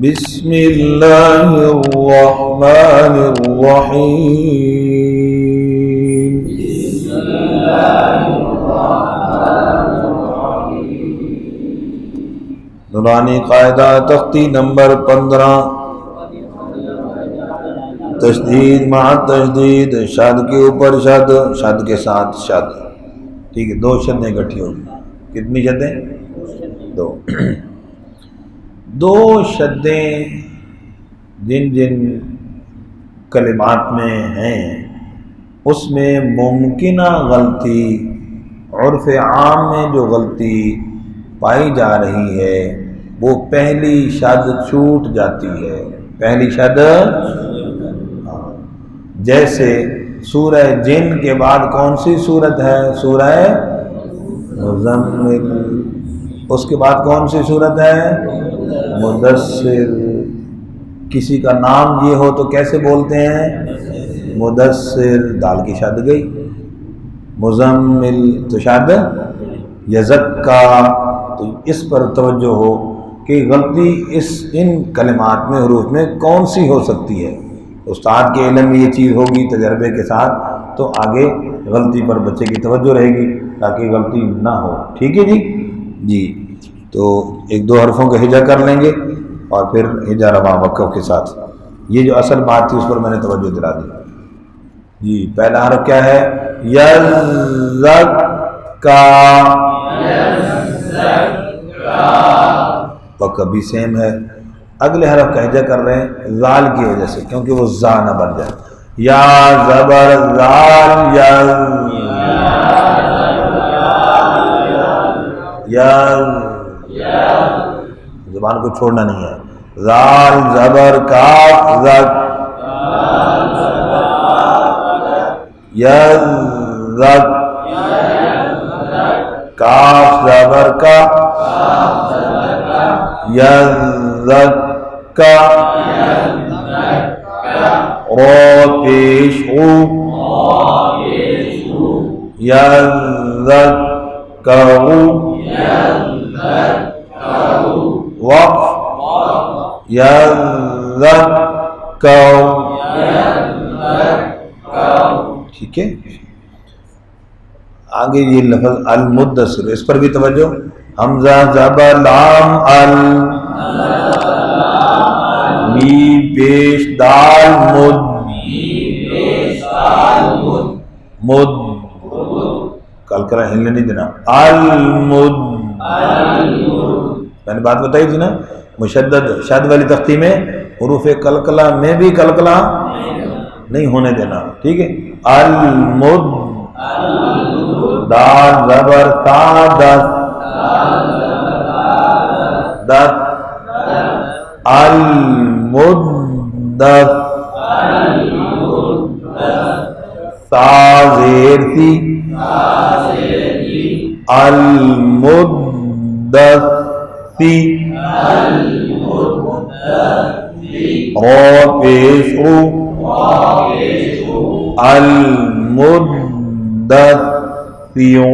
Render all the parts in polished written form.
بسم اللہ الرحمن الرحیم. نورانی قاعدہ تختی نمبر 15. تشدید مع تشدید، شد کے اوپر شد، شد کے ساتھ شد. ٹھیک ہے، 2 شدیں اکٹھی ہوگی. کتنی شدیں؟ 2. 2 شدیں جن جن کلمات میں ہیں اس میں ممکنہ غلطی، عرف عام میں جو غلطی پائی جا رہی ہے وہ پہلی شد چھوٹ جاتی ہے. پہلی شد، جیسے سورہ جن کے بعد کون سی صورت ہے؟ سورہ مزمل. اس کے بعد کون سی صورت ہے؟ مدثر. کسی کا نام یہ ہو تو کیسے بولتے ہیں؟ مدثر. دال کی شد گئی. مزمل تو شد یزکا. تو اس پر توجہ ہو کہ غلطی ان کلمات میں، حروف میں کون سی ہو سکتی ہے. استاد کے علم میں یہ چیز ہوگی تجربے کے ساتھ، تو آگے غلطی پر بچے کی توجہ رہے گی تاکہ غلطی نہ ہو. ٹھیک ہے جی. تو 1-2 حرفوں کا ہجا کر لیں گے اور پھر ہجا رواں وقف کے ساتھ. یہ جو اصل بات تھی اس پر میں نے توجہ دلا دی. جی، پہلا حرف کیا ہے؟ یزکا. وقف بھی سیم ہے. اگلے حرف کا ہجا کر رہے ہیں زال کی وجہ سے، کیونکہ وہ زا نہ بن جائے. یا زبر زال، یا زبان کو چھوڑنا نہیں ہے. زال زبر کاف زک، یزک. کاف زبر کا، یزک کا. رو پیش او، یزک کرو. وقف یزک کرو. ٹھیک ہے. آگے یہ لفظ المدثر، اس پر بھی توجہ. حمزہ زبر لام ال، میم پیش دال مد، مد. کلکلہ ہلنے نہیں دینا. المد. میں نے بات بتائی تھی نا، مشدد شد والی تختی میں حروف کلکلہ میں بھی کلکلہ نہیں ہونے دینا. ٹھیک ہے. المد. دال زبر تا دت، دت. المدت. تا زیر تی، المدت تی. رو پیش رو، المدت تیو.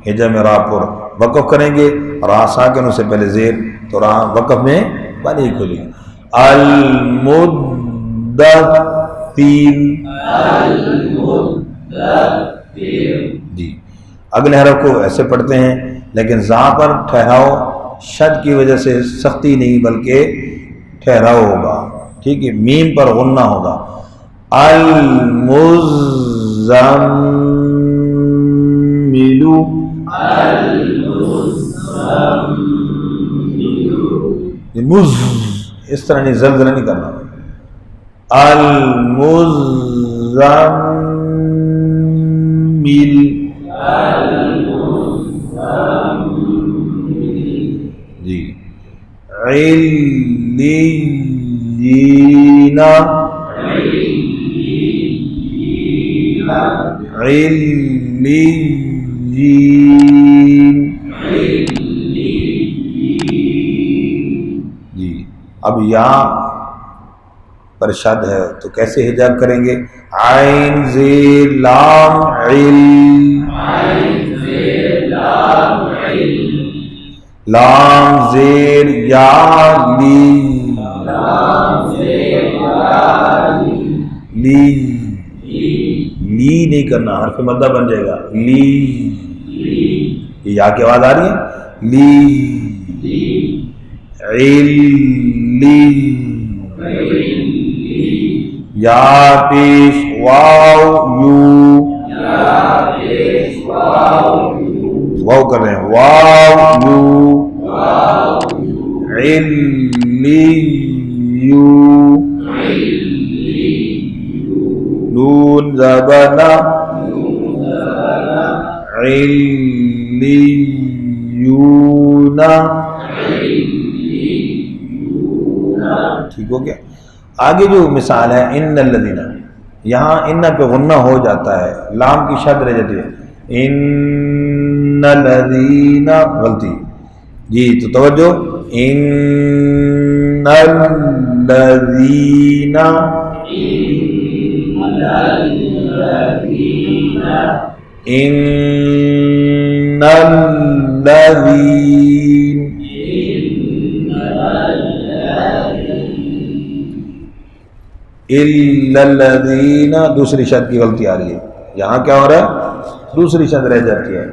ہجا میں را پر وقف کریں گے. را ساکن سے پہلے زیر، تو را وقف میں بنی کھلی. المدت تین. جی. اگلے حرف کو ایسے پڑھتے ہیں لیکن زاں پر ٹھہراؤ شد کی وجہ سے سختی نہیں بلکہ ٹھہراؤ ہوگا. ٹھیک ہے. میم پر غنہ ہوگا. المزملو. مز اس طرح نہیں، زلزلہ نہیں کرنا. المزمل. جی. علیین، علیین. جی. اب یا پر شد ہے تو کیسے حجاب کریں گے؟ عین زیر لام عل، لام زیر یا لی، لی لی نہیں کرنا، حرف مدہ بن جائے گا، لی، یہ یا کی آواز آ رہی ہے، لی، علی، یا پیش واو یو، واو کر رہے ہیں، واو یو، علی یو، نون زبنا، علیون، ٹھیک ہو گیا۔ آگے جو مثال ہے ان الذین، یہاں ان پہ غنہ ہو جاتا ہے، لام کی شد رہ جاتی ہے، ان الذین، غلطی جی، تو توجہ، ان الذین، ان الذین، الا الذین، دوسری شد کی غلطی آ رہی ہے، یہاں کیا ہو رہا ہے، دوسری شد رہ جاتی ہے،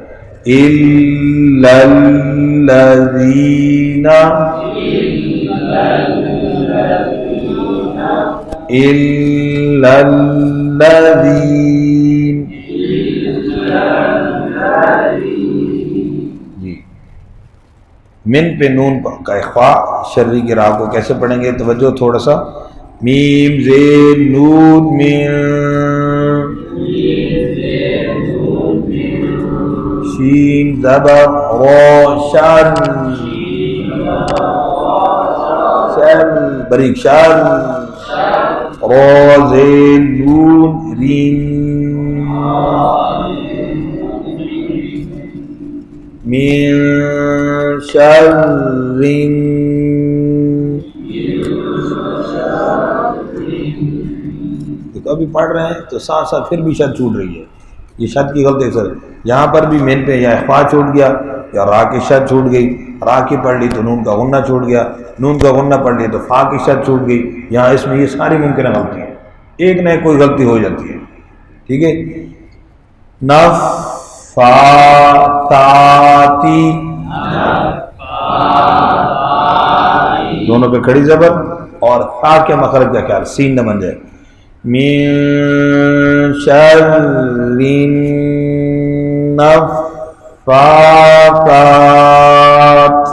الا الذین، الا الذین، جی، من پہ نون کا اخفاء، شرری کی راہ کو کیسے پڑھیں گے، توجہ تھوڑا سا، میم زیر نون من، شین زبر را شر، شر بریک شر، را زیر نون رین، من شر، ابھی پڑھ رہے ہیں تو ساتھ ساتھ پھر بھی شد چھوٹ رہی ہے، یہ شد کی غلطی سر، یہاں پر بھی مین پہ یا اخفاء چھوٹ گیا یا را کی شد چھوٹ گئی، را کی پڑھ لی تو نون کا غنہ چھوٹ گیا، نون کا غنہ پڑھ لی تو فا کی شد چھوٹ گئی، یہاں اس میں یہ ساری ممکنہ غلطی ہے، ایک نہ کوئی غلطی ہو جاتی ہے، ٹھیک ہے۔ نفاتاتی، دونوں پہ کھڑی زبر اور فا کے مخرج کا خیال، سین نہ بن جائے، من شر النفاثات،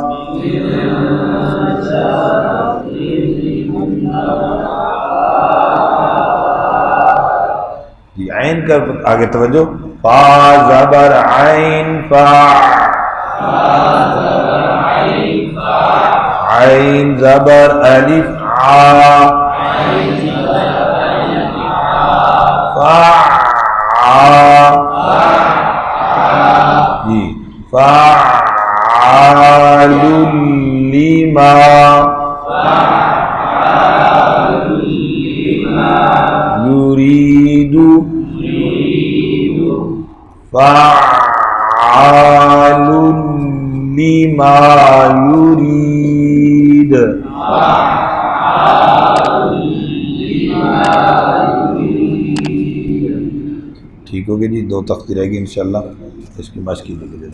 جی عین کا آگے توجہ، فا زبر عین فا، عین زبر الف آ، جی فعال لما، یرید، فعال لما یرید، ٹھیک ہوگی جی، دو تختی رہے گی انشاءاللہ، اس کی مشق کیجیے۔